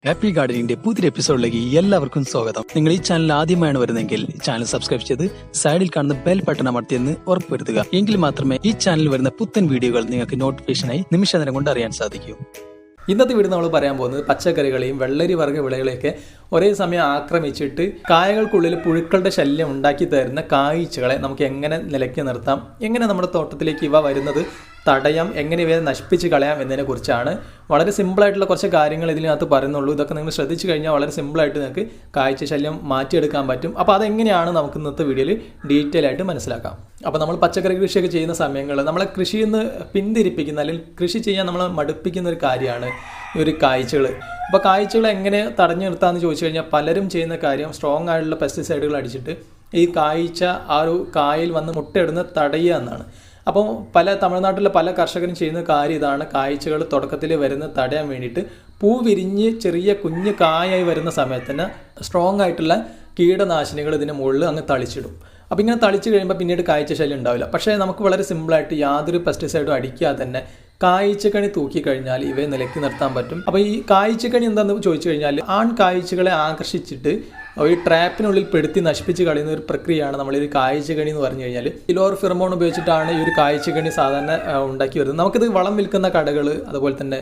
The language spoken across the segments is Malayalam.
ഹാപ്പി ഗാർഡനിന്റെ പുതിയ എപ്പിസോഡിലേക്ക് എല്ലാവർക്കും സ്വാഗതം. നിങ്ങൾ ഈ ചാനൽ ആദ്യമായാണ് വരുന്നതെങ്കിൽ ചാനൽ സബ്സ്ക്രൈബ് ചെയ്ത് സൈഡിൽ കാണുന്ന ബെൽ ബട്ടൺ അമർത്തിയെന്ന് ഉറപ്പുവരുത്തുക. എങ്കിൽ മാത്രമേ ഈ ചാനലിൽ വരുന്ന പുത്തൻ വീഡിയോകൾ നിങ്ങൾക്ക് നോട്ടിഫിക്കേഷനായി നിമിഷനേരം കൊണ്ട് അറിയാൻ സാധിക്കൂ. ഇന്നത്തെ വീഡിയോ നമ്മൾ പറയാൻ പോകുന്നത് പച്ചക്കറികളെയും വെള്ളരി വർഗ്ഗ വിളകളെയൊക്കെ ഒരേ സമയം ആക്രമിച്ചിട്ട് കായകൾക്കുള്ളിൽ പുഴുക്കളുടെ ശല്യം ഉണ്ടാക്കി തരുന്ന കായ്ച്ചകളെ നമുക്ക് എങ്ങനെ നിലയ്ക്ക് നിർത്താം, എങ്ങനെ നമ്മുടെ തോട്ടത്തിലേക്ക് ഇവ വരുന്നത് തടയാം, എങ്ങനെ ഇവയെ നശിപ്പിച്ച് കളയാം എന്നതിനെ കുറിച്ചാണ്. വളരെ സിമ്പിളായിട്ടുള്ള കുറച്ച് കാര്യങ്ങൾ ഇതിനകത്ത് പറയുന്നുള്ളൂ. ഇതൊക്കെ നിങ്ങൾ ശ്രദ്ധിച്ചു കഴിഞ്ഞാൽ വളരെ സിമ്പിളായിട്ട് നിങ്ങൾക്ക് കായ്ച്ച ശല്യം മാറ്റിയെടുക്കാൻ പറ്റും. അപ്പോൾ അതെങ്ങനെയാണ് നമുക്ക് ഇന്നത്തെ വീഡിയോയിൽ ഡീറ്റെയിൽ ആയിട്ട് മനസ്സിലാക്കാം. അപ്പോൾ നമ്മൾ പച്ചക്കറി കൃഷിയൊക്കെ ചെയ്യുന്ന സമയങ്ങളിൽ നമ്മളെ കൃഷിയിൽ നിന്ന് പിന്തിരിപ്പിക്കുന്ന അല്ലെങ്കിൽ കൃഷി ചെയ്യാൻ നമ്മളെ മടുപ്പിക്കുന്ന ഒരു കാര്യമാണ് ഈ ഒരു കായ്ച്ചകൾ. അപ്പോൾ കായ്ച്ചകൾ എങ്ങനെ തടഞ്ഞു നിർത്താമെന്ന് ചോദിച്ചു കഴിഞ്ഞാൽ പലരും ചെയ്യുന്ന കാര്യം സ്ട്രോങ് ആയിട്ടുള്ള പെസ്റ്റിസൈഡുകൾ അടിച്ചിട്ട് ഈ കായ്ച്ച ആ ഒരു കായിൽ വന്ന് മുട്ടയിടുന്ന തടയുക എന്നാണ്. അപ്പോൾ തമിഴ്നാട്ടിലെ പല കർഷകരും ചെയ്യുന്ന കാര്യം ഇതാണ്. കായ്ച്ചകൾ തുടക്കത്തിൽ വരുന്ന തടയാൻ വേണ്ടിയിട്ട് പൂ വിരിഞ്ഞ് ചെറിയ കുഞ്ഞ് കായായി വരുന്ന സമയത്ത് തന്നെ സ്ട്രോങ് ആയിട്ടുള്ള കീടനാശിനികൾ ഇതിന് മുകളിൽ അങ്ങ് തളിച്ചിടും. അപ്പോൾ ഇങ്ങനെ തളിച്ച് കഴിയുമ്പോൾ പിന്നീട് കായ്ച്ച ശല്യം ഉണ്ടാവില്ല. പക്ഷേ നമുക്ക് വളരെ സിമ്പിളായിട്ട് യാതൊരു പെസ്റ്റിസൈഡും അടിക്കാതെ തന്നെ കായ്ച്ചക്കണി തൂക്കിക്കഴിഞ്ഞാൽ ഇവയെ നിലയ്ക്ക് നിർത്താൻ പറ്റും. അപ്പോൾ ഈ കായ്ച്ചക്കണി എന്താണെന്ന് ചോദിച്ചു കഴിഞ്ഞാൽ ആൺ കായ്ച്ചകളെ ആകർഷിച്ചിട്ട് ഈ ട്രാപ്പിനുള്ളിൽ പെടുത്തി നശിപ്പിച്ച് കളയുന്ന ഒരു പ്രക്രിയയാണ് നമ്മൾ ഈ കായ്ച്ചകണി എന്ന് പറഞ്ഞു കഴിഞ്ഞാൽ. കിലോർ ഫിറമോൺ ഉപയോഗിച്ചിട്ടാണ് ഈ ഒരു കായ്ച്ചകണി സാധാരണ ഉണ്ടാക്കി വരുന്നത്. നമുക്കിത് വളം വിൽക്കുന്ന കടകൾ, അതുപോലെ തന്നെ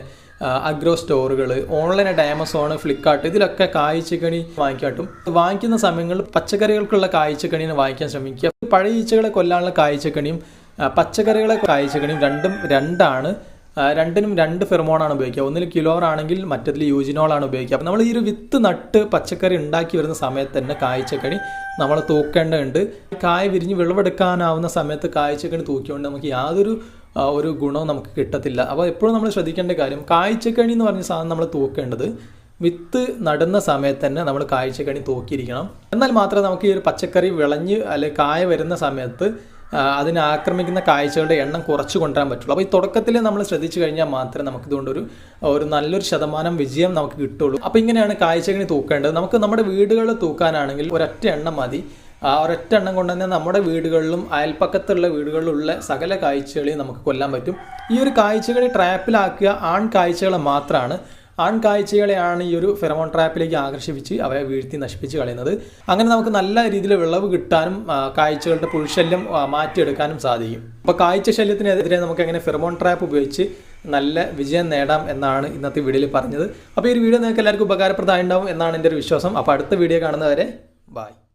അഗ്രോ സ്റ്റോറുകൾ, ഓൺലൈനായിട്ട് ആമസോൺ, ഫ്ലിപ്കാർട്ട്, ഇതിലൊക്കെ കായ്ച്ചകണി വാങ്ങിക്കാട്ടും. വാങ്ങിക്കുന്ന സമയങ്ങളിൽ പച്ചക്കറികൾക്കുള്ള കായ്ച്ചക്കണിനെ വാങ്ങിക്കാൻ ശ്രമിക്കുക. പഴയ ഈച്ചകളെ കൊല്ലാനുള്ള കായ്ച്ചക്കണിയും പച്ചക്കറികളെ കായ്ച്ചക്കണിയും രണ്ടാണ്. രണ്ടിനും രണ്ട് ഫെർമോണാണ് ഉപയോഗിക്കുക. ഒന്നിൽ കിലോർ ആണെങ്കിൽ മറ്റതിൽ യൂജിനോളാണ് ഉപയോഗിക്കുക. അപ്പോൾ നമ്മൾ ഈ ഒരു വിത്ത് നട്ട് പച്ചക്കറി ഉണ്ടാക്കി വരുന്ന സമയത്ത് തന്നെ കായ്ച്ചക്കണി നമ്മൾ തൂക്കേണ്ടതുണ്ട്. കായ വിരിഞ്ഞ് വിളവെടുക്കാനാവുന്ന സമയത്ത് കായ്ച്ചക്കണി തൂക്കിക്കൊണ്ട് നമുക്ക് യാതൊരു ഒരു ഗുണവും നമുക്ക് കിട്ടത്തില്ല. അപ്പോൾ എപ്പോഴും നമ്മൾ ശ്രദ്ധിക്കേണ്ട കാര്യം, കായ്ച്ചക്കണി എന്ന് പറഞ്ഞ സാധനം നമ്മൾ തൂക്കേണ്ടത് വിത്ത് നടുന്ന സമയത്ത് തന്നെ നമ്മൾ കായ്ച്ചക്കണി തൂക്കിയിരിക്കണം. എന്നാൽ മാത്രമേ നമുക്ക് ഈ ഒരു പച്ചക്കറി വിളഞ്ഞ് അല്ലെങ്കിൽ കായ വരുന്ന സമയത്ത് അതിനെ ആക്രമിക്കുന്ന കായ്ച്ചകളുടെ എണ്ണം കുറച്ച് കൊണ്ടുവരാൻ പറ്റുള്ളൂ. അപ്പോൾ ഈ തുടക്കത്തിൽ നമ്മൾ ശ്രദ്ധിച്ചു കഴിഞ്ഞാൽ മാത്രമേ നമുക്കിതുകൊണ്ട് ഒരു നല്ലൊരു ശതമാനം വിജയം നമുക്ക് കിട്ടുള്ളൂ. അപ്പോൾ ഇങ്ങനെയാണ് കായ്ച്ചകണി തൂക്കേണ്ടത്. നമുക്ക് നമ്മുടെ വീടുകളിൽ തൂക്കാനാണെങ്കിൽ ഒരൊറ്റ എണ്ണം മതി. ആ ഒരൊറ്റ എണ്ണം കൊണ്ട് തന്നെ നമ്മുടെ വീടുകളിലും അയൽപ്പക്കത്തുള്ള വീടുകളിലുള്ള സകല കായ്ച്ചകളെയും നമുക്ക് കൊല്ലാൻ പറ്റും. ഈ ഒരു കായ്ച്ചകളെ ട്രാപ്പിലാക്കുക ആൺ കായ്ച്ചകളെ മാത്രമാണ്. ആൺ കായ്ച്ചകളെയാണ് ഈ ഒരു ഫെറമോൺ ട്രാപ്പിലേക്ക് ആകർഷിപ്പിച്ച് അവയെ വീഴ്ത്തി നശിപ്പിച്ച് കളയുന്നത്. അങ്ങനെ നമുക്ക് നല്ല രീതിയിൽ വിളവ് കിട്ടാനും കായ്ച്ചകളുടെ പുഴുശല്യം മാറ്റിയെടുക്കാനും സാധിക്കും. അപ്പോൾ കായ്ച്ച ശല്യത്തിനെതിരെ നമുക്ക് എങ്ങനെ ഫെറമോൺ ട്രാപ്പ് ഉപയോഗിച്ച് നല്ല വിജയം നേടാം എന്നാണ് ഇന്നത്തെ വീഡിയോയിൽ പറഞ്ഞത്. അപ്പോൾ ഈ ഒരു വീഡിയോ നിങ്ങൾക്ക് എല്ലാവർക്കും ഉപകാരപ്രദമായി ഉണ്ടാവും എന്നാണ് എൻ്റെ ഒരു വിശ്വാസം. അപ്പോൾ അടുത്ത വീഡിയോ കാണുന്നവരെ ബൈ.